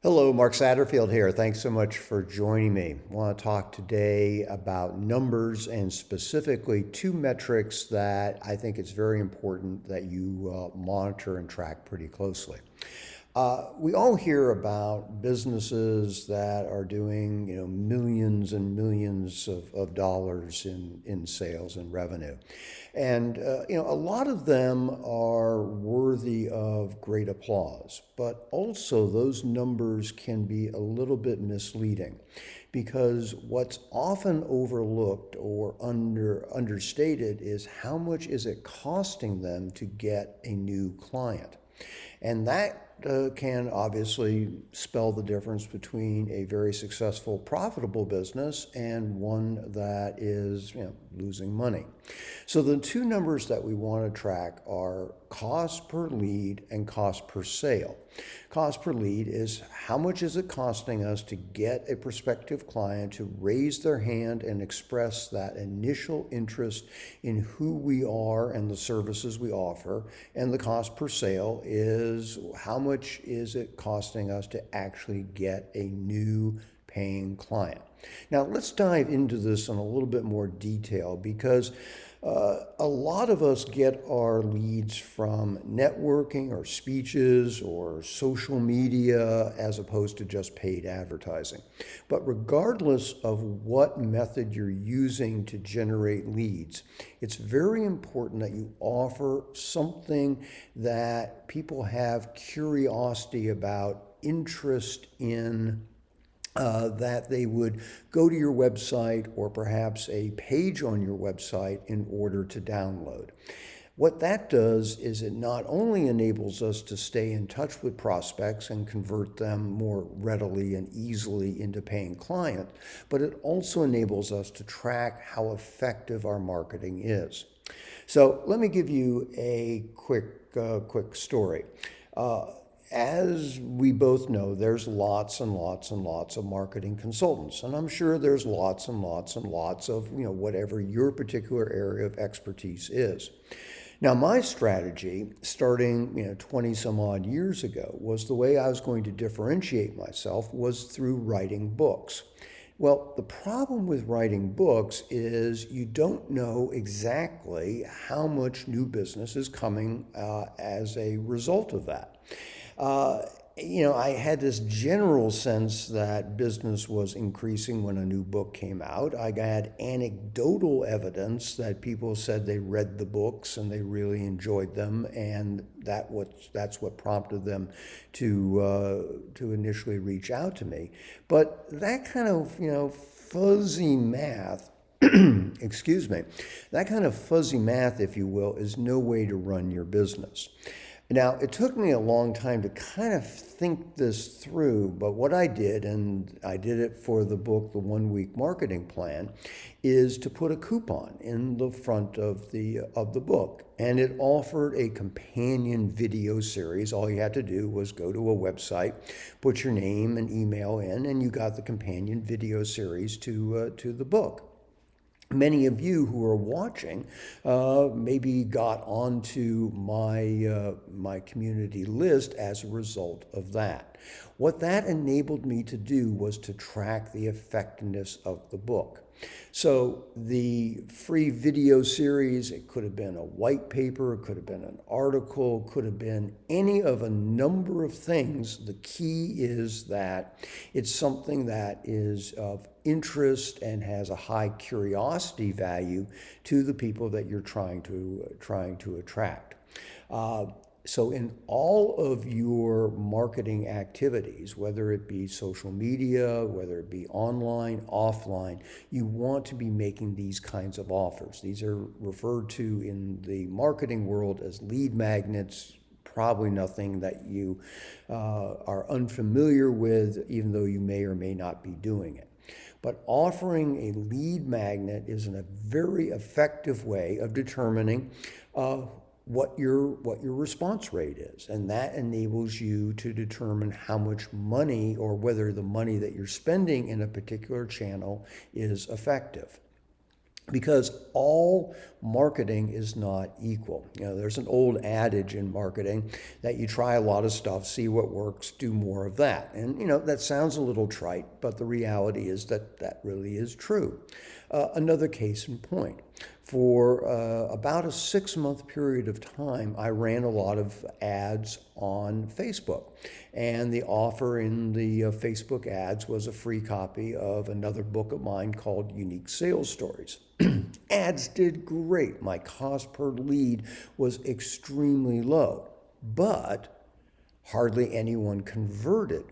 Hello, Mark Satterfield here. Thanks so much for joining me. I want to talk today about numbers and specifically two metrics that I think it's very important that you monitor and track pretty closely. We all hear about businesses that are doing, millions and millions of dollars in sales and revenue. And, a lot of them are worthy of great applause, but also those numbers can be a little bit misleading because what's often overlooked or understated is how much is it costing them to get a new client. And that can obviously spell the difference between a very successful, profitable business and one that is, losing money. So the two numbers that we want to track are cost per lead and cost per sale. Cost per lead is how much is it costing us to get a prospective client to raise their hand and express that initial interest in who we are and the services we offer. And the cost per sale is how much is it costing us to actually get a new paying client. Now, let's dive into this in a little bit more detail because a lot of us get our leads from networking or speeches or social media as opposed to just paid advertising. But regardless of what method you're using to generate leads, it's very important that you offer something that people have curiosity about, interest in, that they would go to your website or perhaps a page on your website in order to download. What that does is it not only enables us to stay in touch with prospects and convert them more readily and easily into paying clients, but it also enables us to track how effective our marketing is. So let me give you a quick story. As we both know, there's lots and lots and lots of marketing consultants, and I'm sure there's lots and lots and lots of, whatever your particular area of expertise is. Now, my strategy, starting 20 some odd years ago, was the way I was going to differentiate myself was through writing books. Well, the problem with writing books is you don't know exactly how much new business is coming as a result of that. I had this general sense that business was increasing when a new book came out. I had anecdotal evidence that people said they read the books and they really enjoyed them, and that's what prompted them to initially reach out to me. But that kind of fuzzy math. Excuse me, that kind of fuzzy math, if you will, is no way to run your business. Now, it took me a long time to kind of think this through, but what I did, and I did it for the book, The 1 Week Marketing Plan, is to put a coupon in the front of the book. And it offered a companion video series. All you had to do was go to a website, put your name and email in, and you got the companion video series to the book. Many of you who are watching maybe got onto my community list as a result of that. What that enabled me to do was to track the effectiveness of the book. So the free video series, it could have been a white paper, it could have been an article, could have been any of a number of things. The key is that it's something that is of interest and has a high curiosity value to the people that you're trying to attract. So in all of your marketing activities, whether it be social media, whether it be online, offline, you want to be making these kinds of offers. These are referred to in the marketing world as lead magnets. Probably nothing that you are unfamiliar with, even though you may or may not be doing it. But offering a lead magnet is a very effective way of determining what your response rate is, and that enables you to determine how much money or whether the money that you're spending in a particular channel is effective. because all marketing is not equal. There's an old adage in marketing that you try a lot of stuff, see what works, do more of that. And, that sounds a little trite, but the reality is that that really is true. Another case in point. For about a 6-month period of time, I ran a lot of ads on Facebook. And the offer in the Facebook ads was a free copy of another book of mine called Unique Sales Stories. Ads did great. My cost per lead was extremely low, but hardly anyone converted.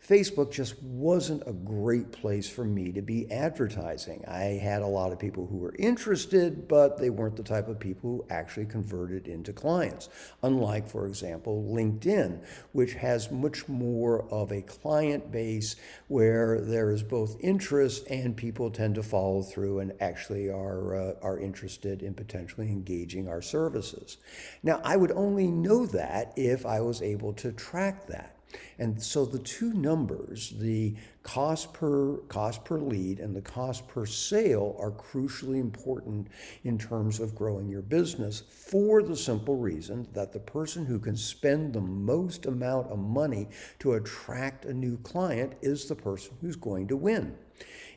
Facebook just wasn't a great place for me to be advertising. I had a lot of people who were interested, but they weren't the type of people who actually converted into clients. Unlike, for example, LinkedIn, which has much more of a client base where there is both interest and people tend to follow through and actually are interested in potentially engaging our services. Now, I would only know that if I was able to track that. And so the two numbers, the cost per lead and the cost per sale, are crucially important in terms of growing your business, for the simple reason that the person who can spend the most amount of money to attract a new client is the person who's going to win.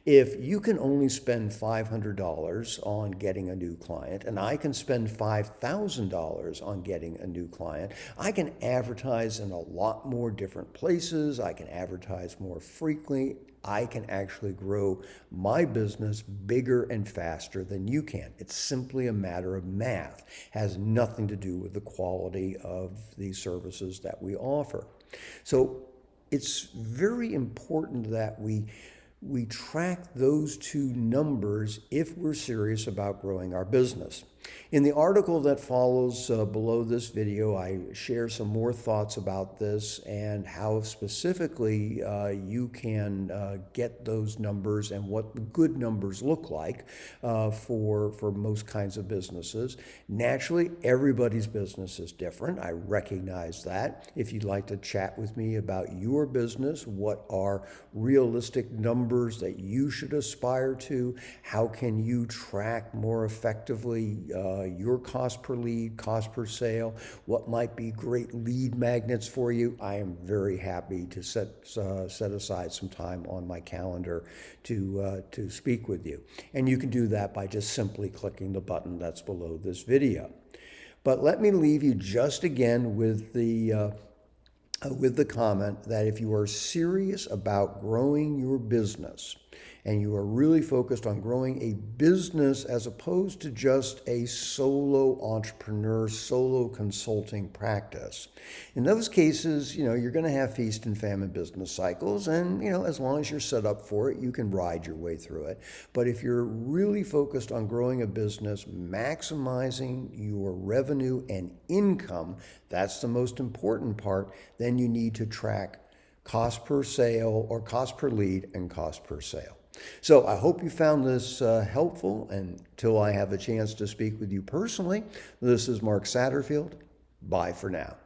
If you can only spend $500 on getting a new client, and I can spend $5,000 on getting a new client, I can advertise in a lot more different places. I can advertise more frequently. I can actually grow my business bigger and faster than you can. It's simply a matter of math. It has nothing to do with the quality of the services that we offer. So it's very important that we track those two numbers if we're serious about growing our business. In the article that follows below this video, I share some more thoughts about this and how specifically you can get those numbers and what the good numbers look like for most kinds of businesses. Naturally, everybody's business is different. I recognize that. If you'd like to chat with me about your business, what are realistic numbers that you should aspire to? How can you track more effectively your cost per lead, cost per sale, what might be great lead magnets for you? I am very happy to set aside some time on my calendar to speak with you. And you can do that by just simply clicking the button that's below this video. But let me leave you just again with the comment that if you are serious about growing your business and you are really focused on growing a business as opposed to just a solo entrepreneur, solo consulting practice, in those cases, you're going to have feast and famine business cycles. And, as long as you're set up for it, you can ride your way through it. But if you're really focused on growing a business, maximizing your revenue and income, that's the most important part, then you need to track cost per sale or cost per lead and cost per sale. So I hope you found this helpful. Until I have a chance to speak with you personally, this is Mark Satterfield. Bye for now.